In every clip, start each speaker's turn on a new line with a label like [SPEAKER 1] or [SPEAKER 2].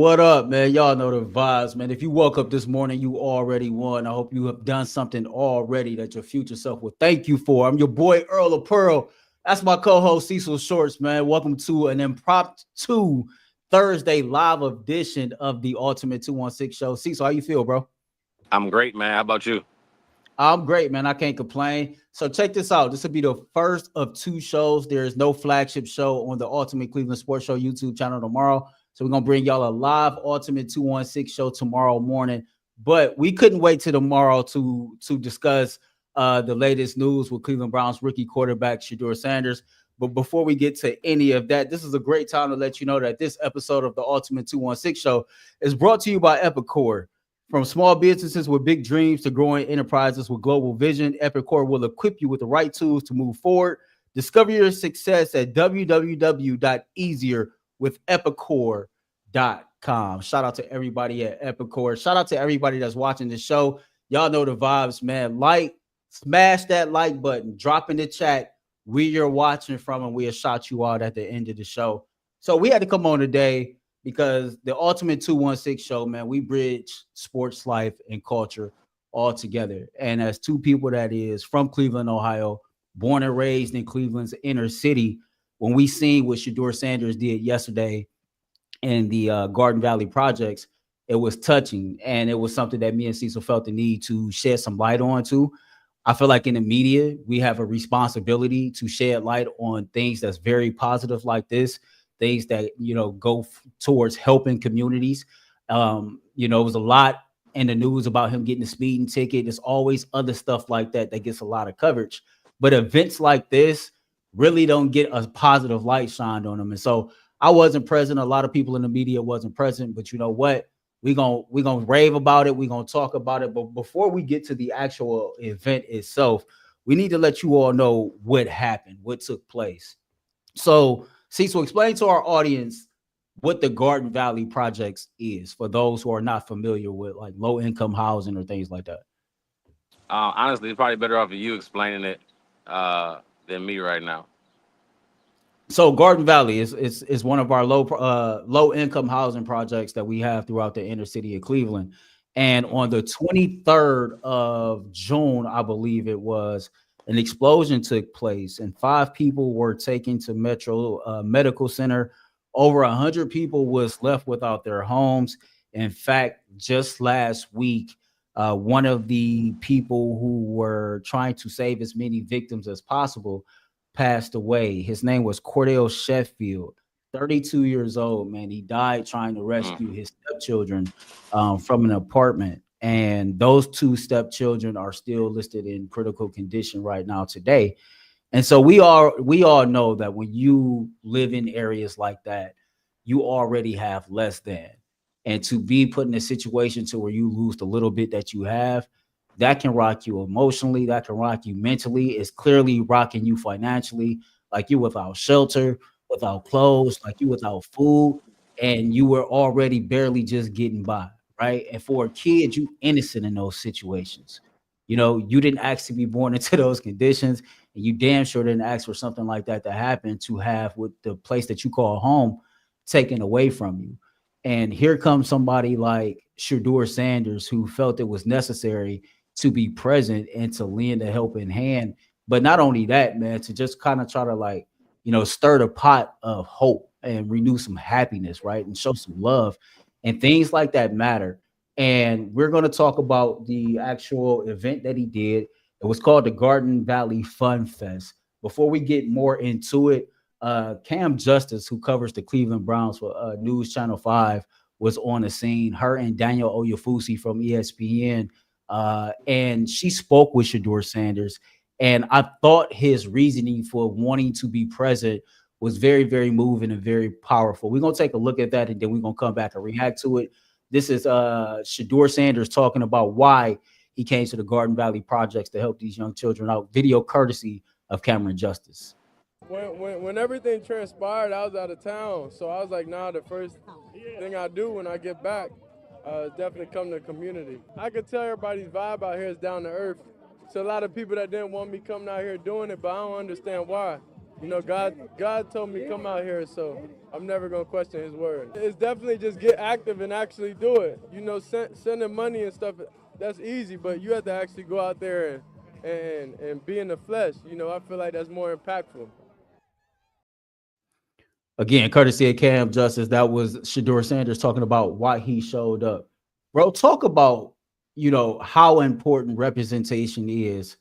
[SPEAKER 1] What up, man? Y'all know the vibes, man. If you woke up this morning, you already won. I hope you have done something already that your future self will thank you for. I'm your boy, Earl of Pearl. That's my co-host, Cecil Shorts, man. Welcome to an impromptu Thursday live edition of the Ultimate 216 Show. Cecil, how you feel, bro?
[SPEAKER 2] I'm great, man. How about you?
[SPEAKER 1] I'm great, man. I can't complain. So check this out. This will be the first of two shows. There is no flagship show on the Ultimate Cleveland Sports Show YouTube channel tomorrow. So we're going to bring y'all a live Ultimate 216 show tomorrow morning. But we couldn't wait till tomorrow to discuss the latest news with Cleveland Browns rookie quarterback Shedeur Sanders. But before we get to any of that, this is a great time to let you know that this episode of the Ultimate 216 show is brought to you by Epicor. From small businesses with big dreams to growing enterprises with global vision, Epicor will equip you with the right tools to move forward. Discover your success at www.easierwithepicor.com. Shout out to everybody at Epicor. Shout out to everybody that's watching the show. Y'all know the vibes, man. Smash that like button, drop in the chat where you're watching from, and we'll shout you out at the end of the show. So we had to come on today because the Ultimate 216 show, man, we bridge sports life and culture all together. And as two people that is from Cleveland, Ohio, born and raised in Cleveland's inner city, when we seen what Shedeur Sanders did yesterday in the Garden Valley projects, it was touching. And it was something that me and Cecil felt the need to shed some light on too. I feel like in the media, we have a responsibility to shed light on things that's very positive like this, things that, go towards helping communities. It was a lot in the news about him getting a speeding ticket. There's always other stuff like that that gets a lot of coverage. But events like this really don't get a positive light shined on them. And so I wasn't present. A lot of people in the media wasn't present. But you know what? We're gonna rave about it. We're gonna talk about it. But before we get to the actual event itself, we need to let you all know what happened, what took place. So, Cecil, explain to our audience what the Garden Valley Projects is for those who are not familiar with like low income housing or things like that.
[SPEAKER 2] Honestly, it's probably better off of you explaining it than me right now.
[SPEAKER 1] So Garden Valley is one of our low income housing projects that we have throughout the inner city of Cleveland. And on the 23rd of June, I believe it was, an explosion took place and 5 people were taken to Metro Medical Center. Over 100 people was left without their homes. In fact, just last week, one of the people who were trying to save as many victims as possible passed away. His name was Cordell Sheffield, 32 years old, man. He died trying to rescue his stepchildren from an apartment. And those 2 stepchildren are still listed in critical condition right now today. And so we all know that when you live in areas like that, you already have less than. And to be put in a situation to where you lose the little bit that you have, that can rock you emotionally, that can rock you mentally. It's clearly rocking you financially, like you without shelter, without clothes, like you without food, and you were already barely just getting by, right? And for a kid, you innocent in those situations. You didn't ask to be born into those conditions, and you damn sure didn't ask for something like that to happen, to have with the place that you call home taken away from you. And here comes somebody like Shedeur Sanders, who felt it was necessary to be present and to lend a helping hand. But not only that, man, to just kind of try to stir the pot of hope and renew some happiness, right? And show some love, and things like that matter. And we're going to talk about the actual event that he did. It was called the Garden Valley Fun Fest. Before we get more into it, Cam Justice, who covers the Cleveland Browns for News Channel 5, was on the scene. Her and Daniel Oyefusi from ESPN, and she spoke with Shedeur Sanders. And I thought his reasoning for wanting to be present was very, very moving and very powerful. We're going to take a look at that, and then we're going to come back and react to it. This is Shedeur Sanders talking about why he came to the Garden Valley Projects to help these young children out. Video courtesy of Cameron Justice.
[SPEAKER 3] When everything transpired, I was out of town. So I was like, nah, the first thing I do when I get back is definitely come to the community. I could tell everybody's vibe out here is down to earth. So a lot of people that didn't want me coming out here doing it, but I don't understand why. You know, God told me come out here, so I'm never gonna question His word. It's definitely just get active and actually do it. You know, sending money and stuff, that's easy, but you have to actually go out there and be in the flesh. You know, I feel like that's more impactful.
[SPEAKER 1] Again, courtesy of Cam Justice, that was Shedeur Sanders talking about why he showed up. Bro, talk about, how important representation is,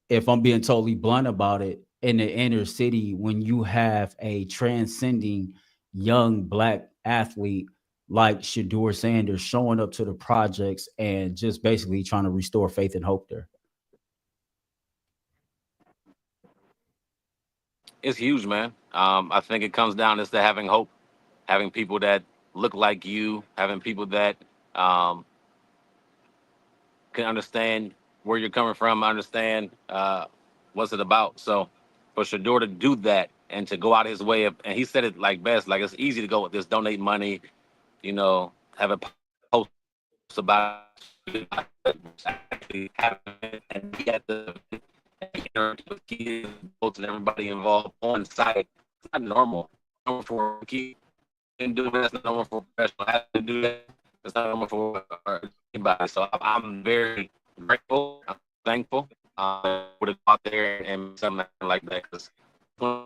[SPEAKER 1] if I'm being totally blunt about it, in the inner city when you have a transcending young black athlete like Shedeur Sanders showing up to the projects and just basically trying to restore faith and hope there.
[SPEAKER 2] It's huge, man. I think it comes down to having hope, having people that look like you, having people that um, can understand where you're coming from, understand what's it about. So for Shedeur to do that and to go out his way of, and he said it like best, like it's easy to go with this, donate money, have a post about it, actually having it and be at the interact with kids, adults, and everybody involved on site. It's not normal. Normal for a kid to do that. It's not normal for a professional athlete to do that. It's not normal for anybody. So I'm very grateful. I'm thankful for to go out there and something like that because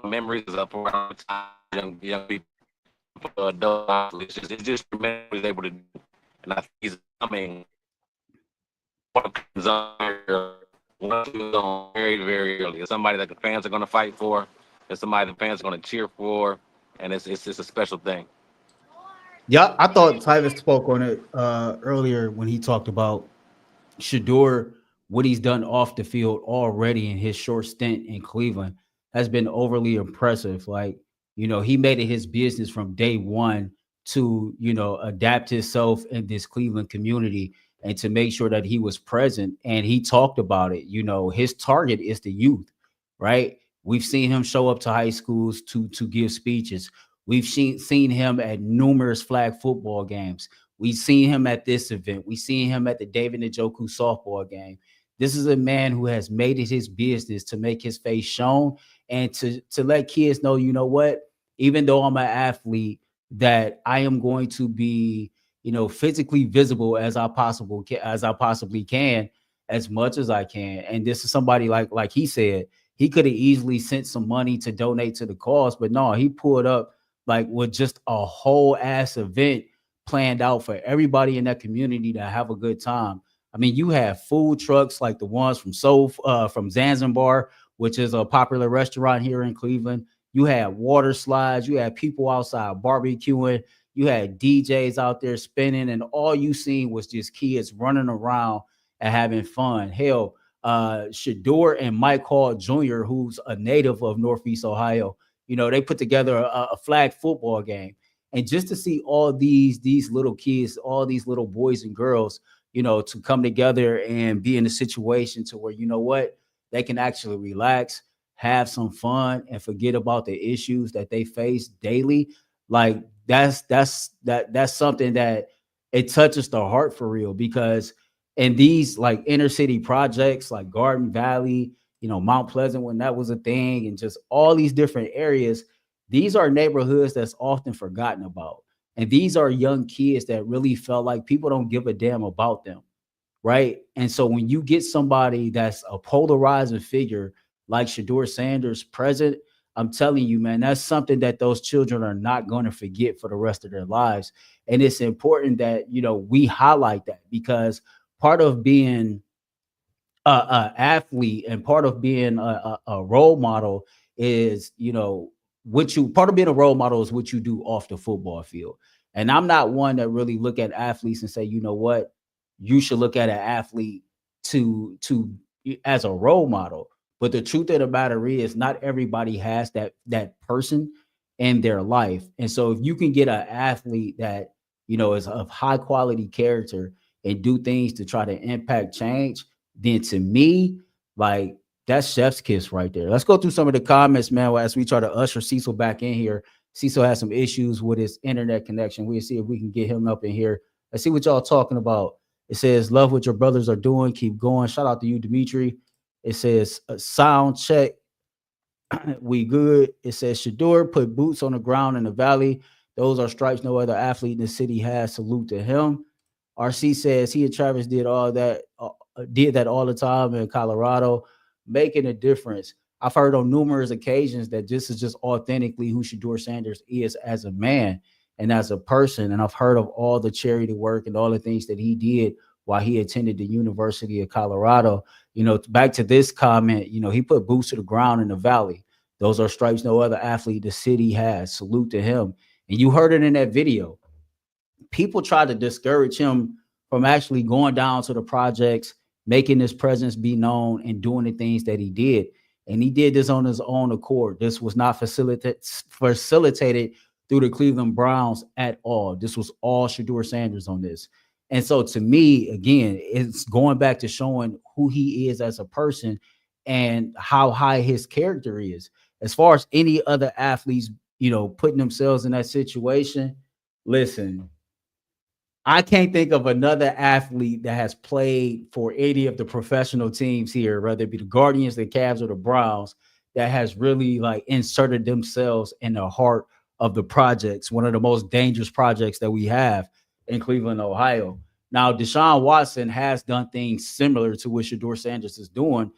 [SPEAKER 2] memories is up for young people, for adults. It's just memories able to do. And I think he's coming very, very early. It's somebody that the fans are going to fight for. It's somebody the fans are going to cheer for, and it's just a special thing.
[SPEAKER 1] Yeah, I thought Tyvis spoke on it earlier when he talked about Shedeur, what he's done off the field already in his short stint in Cleveland has been overly impressive. Like, he made it his business from day one to, adapt himself in this Cleveland community and to make sure that he was present. And he talked about it. His target is the youth, right? We've seen him show up to high schools to give speeches. We've seen him at numerous flag football games. We've seen him at this event. We've seen him at the David Njoku softball game. This is a man who has made it his business to make his face shown and to let kids know, you know what, even though I'm an athlete, that I am going to be, physically visible as I possibly can, as much as I can. And this is somebody like he said, he could have easily sent some money to donate to the cause, but no, he pulled up like with just a whole ass event planned out for everybody in that community to have a good time. I mean, you have food trucks like the ones from Zanzibar, which is a popular restaurant here in Cleveland. You had water slides. You had people outside barbecuing. You had DJs out there spinning, and all you seen was just kids running around and having fun. Hell, Shedeur and Mike Hall Jr., who's a native of Northeast Ohio, they put together a flag football game. And just to see all these little kids, all these little boys and girls, to come together and be in a situation to where, they can actually relax, have some fun, and forget about the issues that they face daily. Like that's something that it touches the heart for real, because in these like inner city projects like Garden Valley, Mount Pleasant, when that was a thing, and just all these different areas, these are neighborhoods that's often forgotten about. And these are young kids that really felt like people don't give a damn about them. Right. And so when you get somebody that's a polarizing figure like Shedeur Sanders present, I'm telling you, man, that's something that those children are not going to forget for the rest of their lives. And it's important that, we highlight that, because part of being a athlete and part of being a role model is, what you part of being a role model is what you do off the football field. And I'm not one that really look at athletes and say, you know what, you should look at an athlete to as a role model. But the truth of the matter is, not everybody has that person in their life. And so if you can get an athlete that, is of high quality character and do things to try to impact change, then to me, like, that's chef's kiss right there. Let's go through some of the comments, man, as we try to usher Cecil back in here. Cecil has some issues with his internet connection. We'll see if we can get him up in here. Let's see what y'all talking about. It says, love what your brothers are doing. Keep going. Shout out to you, Dimitri. It says, sound check. We good. It says Shedeur put boots on the ground in the valley. Those are stripes no other athlete in the city has. Salute to him. RC says he and Travis did that all the time in Colorado, making a difference. I've heard on numerous occasions that this is just authentically who Shedeur Sanders is as a man and as a person. And I've heard of all the charity work and all the things that he did while he attended the University of Colorado. Back to this comment, he put boots to the ground in the valley. Those are stripes no other athlete the city has. Salute to him. And you heard it in that video. People try to discourage him from actually going down to the projects, making his presence be known, and doing the things that he did. And he did this on his own accord. This was not facilitated through the Cleveland Browns at all. This was all Shedeur Sanders on this. And so to me, again, it's going back to showing who he is as a person and how high his character is. As far as any other athletes, putting themselves in that situation, listen, I can't think of another athlete that has played for any of the professional teams here, whether it be the Guardians, the Cavs, or the Browns, that has really like inserted themselves in the heart of the projects, one of the most dangerous projects that we have in Cleveland, Ohio. Now, Deshaun Watson has done things similar to what Shedeur Sanders is doing,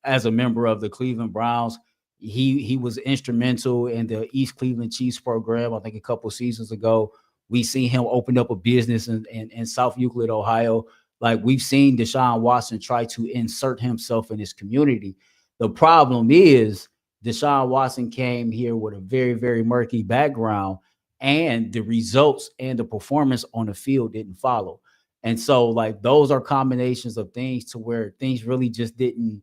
[SPEAKER 1] as a member of the Cleveland Browns. He was instrumental in the East Cleveland Chiefs program, I think a couple seasons ago. We see him open up a business in South Euclid, Ohio. Like we've seen Deshaun Watson try to insert himself in his community. The problem is Deshaun Watson came here with a very, very murky background, and the results and the performance on the field didn't follow. And so, like, those are combinations of things to where things really just didn't,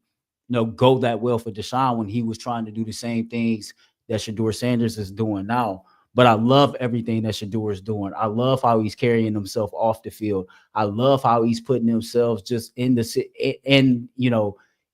[SPEAKER 1] go that well for Deshaun when he was trying to do the same things that Shedeur Sanders is doing now. But I love everything that Shedeur is doing. I love how he's carrying himself off the field. I love how he's putting himself just in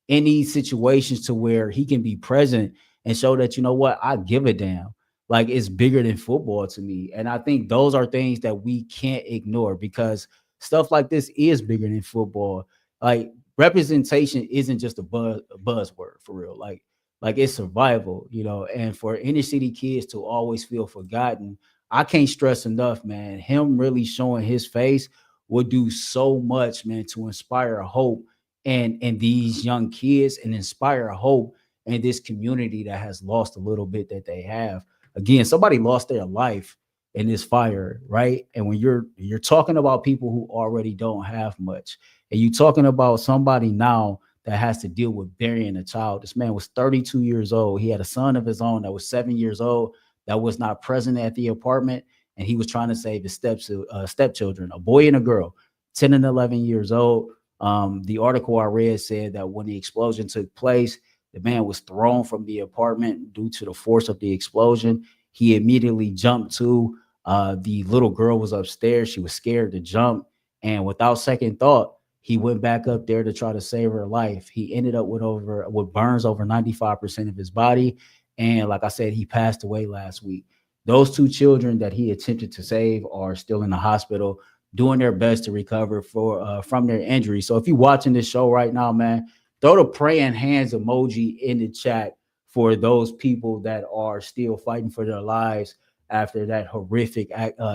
[SPEAKER 1] in these situations to where he can be present and show that, what, I give a damn. Like, it's bigger than football to me. And I think those are things that we can't ignore, because stuff like this is bigger than football. Like, representation isn't just a buzzword for real. Like it's survival, and for inner city kids to always feel forgotten. I can't stress enough, man. Him really showing his face would do so much, man, to inspire hope and these young kids, and inspire hope in this community that has lost a little bit that they have. Again, somebody lost their life in this fire, right? And when you're talking about people who already don't have much, and you're talking about somebody now that has to deal with burying a child. This man was 32 years old. He had a son of his own that was 7 years old that was not present at the apartment, and he was trying to save his stepchildren, a boy and a girl, 10 and 11 years old. The article I read said that when the explosion took place, the man was thrown from the apartment due to the force of the explosion. He immediately jumped to the little girl was upstairs. She was scared to jump, and without second thought, he went back up there to try to save her life. He ended up with burns over 95% of his body. And like I said, he passed away last week. Those two children that he attempted to save are still in the hospital doing their best to recover from their injuries. So if you're watching this show right now, man, throw the praying hands emoji in the chat for those people that are still fighting for their lives after that horrific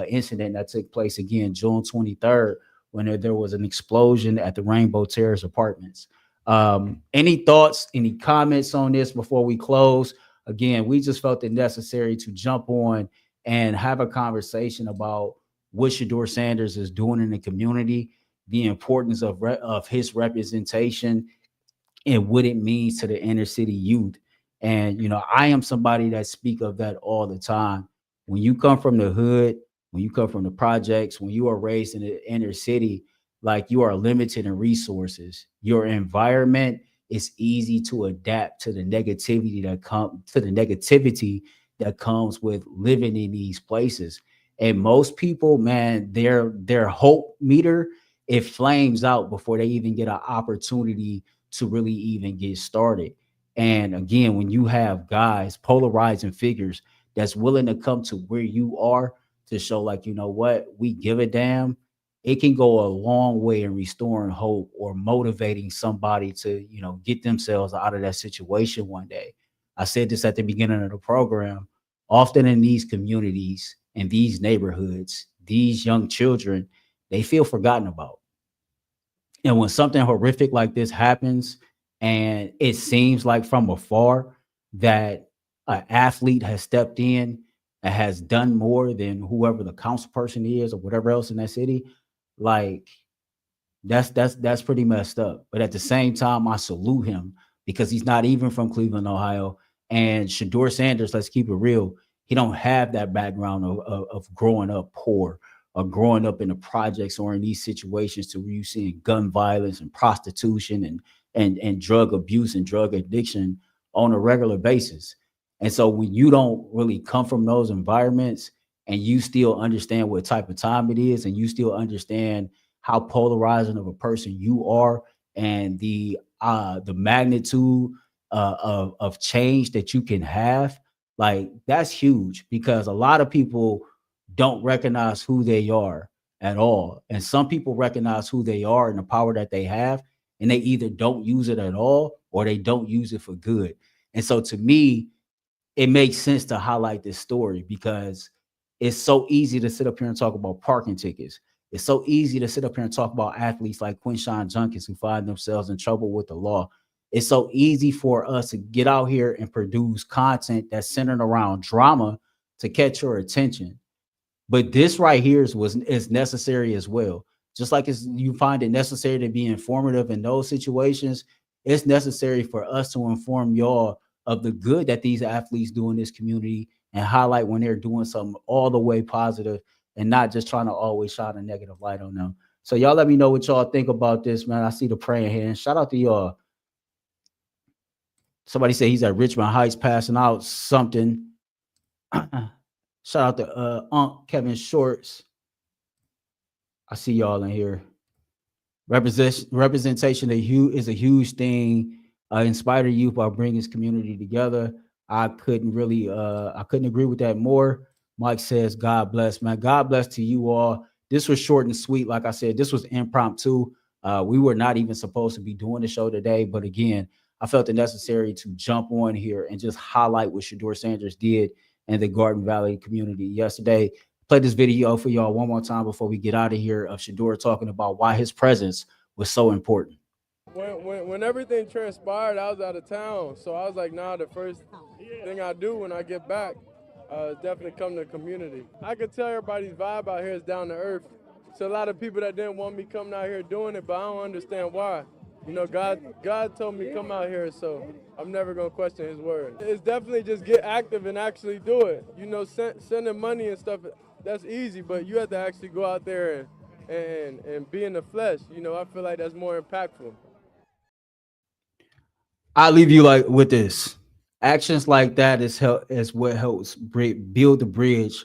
[SPEAKER 1] incident that took place again, June 23rd, when there was an explosion at the Rainbow Terrace Apartments. Any thoughts, any comments on this before we close? Again, we just felt it necessary to jump on and have a conversation about what Shedeur Sanders is doing in the community, the importance of his representation, and what it means to the inner city youth. And, I am somebody that speak of that all the time. When you come from the hood, when you come from the projects, when you are raised in the inner city, like, you are limited in resources. Your environment is easy to adapt to the negativity that comes with living in these places. And most people, man, their hope meter, it flames out before they even get an opportunity to really even get started. And again, when you have guys, polarizing figures that's willing to come to where you are to show, like, what, we give a damn, it can go a long way in restoring hope or motivating somebody to, get themselves out of that situation one day. I said this at the beginning of the program. Often in these communities, in these neighborhoods, these young children, they feel forgotten about. And when something horrific like this happens, and it seems like from afar that an athlete has stepped in and has done more than whoever the council person is or whatever else in that city, like that's pretty messed up. But at the same time, I salute him because he's not even from Cleveland, Ohio. And Shedeur Sanders, let's keep it real, he don't have that background of growing up poor or growing up in the projects or in these situations to where you seeing gun violence and prostitution and drug abuse and drug addiction on a regular basis. And so when you don't really come from those environments and you still understand what type of time it is and you still understand how polarizing of a person you are and the magnitude of change that you can have, like that's huge because a lot of people don't recognize who they are at all. And some people recognize who they are and the power that they have, and they either don't use it at all or they don't use it for good. And so to me, it makes sense to highlight this story because it's so easy to sit up here and talk about parking tickets. It's so easy to sit up here and talk about athletes like Quinshon Junkins who find themselves in trouble with the law. It's so easy for us to get out here and produce content that's centered around drama to catch your attention. But this right here is necessary as well. Just like you find it necessary to be informative in those situations, it's necessary for us to inform y'all of the good that these athletes do in this community and highlight when they're doing something all the way positive and not just trying to always shine a negative light on them. So y'all let me know what y'all think about this, man. I see the praying hand. Shout out to y'all. Somebody said he's at Richmond Heights passing out something. Shout out to Unc Kevin Shorts. I see y'all in here. Representation is a huge thing. Inspire youth by bringing his community together. I couldn't agree with that more. Mike says, God bless, man. God bless to you all. This was short and sweet. Like I said, this was impromptu. We were not even supposed to be doing the show today. But again, I felt it necessary to jump on here and just highlight what Shedeur Sanders did in the Garden Valley community yesterday. Play this video for y'all one more time before we get out of here of Shedeur talking about why his presence was so important.
[SPEAKER 3] When everything transpired, I was out of town. So I was like, nah, the first thing I do when I get back is definitely come to the community. I could tell everybody's vibe out here is down to earth. So a lot of people that didn't want me coming out here doing it, but I don't understand why. You know, God told me come out here, so I'm never going to question his word. It's definitely just get active and actually do it. You know, sending money and stuff, that's easy, but you have to actually go out there and be in the flesh. You know, I feel like that's more impactful.
[SPEAKER 1] I'll leave you like with this. Actions like that is what helps build the bridge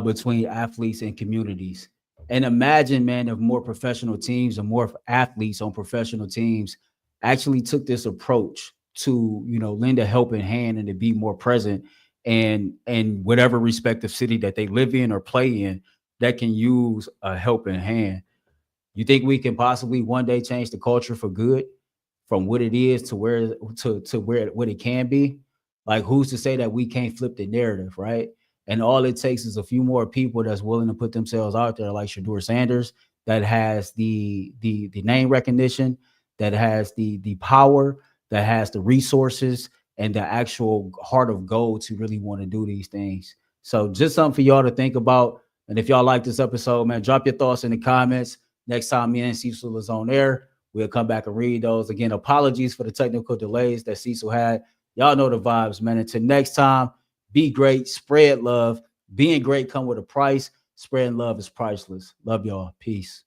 [SPEAKER 1] between athletes and communities. And imagine, man, if more professional teams and more athletes on professional teams actually took this approach to, you know, lend a helping hand and to be more present and whatever respective city that they live in or play in that can use a helping hand. You think we can possibly one day change the culture for good from what it is to where what it can be? Like, who's to say that we can't flip the narrative, right? And all it takes is a few more people that's willing to put themselves out there, like Shedeur Sanders, that has the name recognition, that has the power, that has the resources, and the actual heart of gold to really want to do these things. So just something for y'all to think about. And if y'all like this episode, man, drop your thoughts in the comments. Next time me and Cecil is on air, we'll come back and read those. Again, apologies for the technical delays that Cecil had. Y'all know the vibes, man. Until next time, be great, spread love. Being great come with a price. Spreading love is priceless. Love y'all. Peace.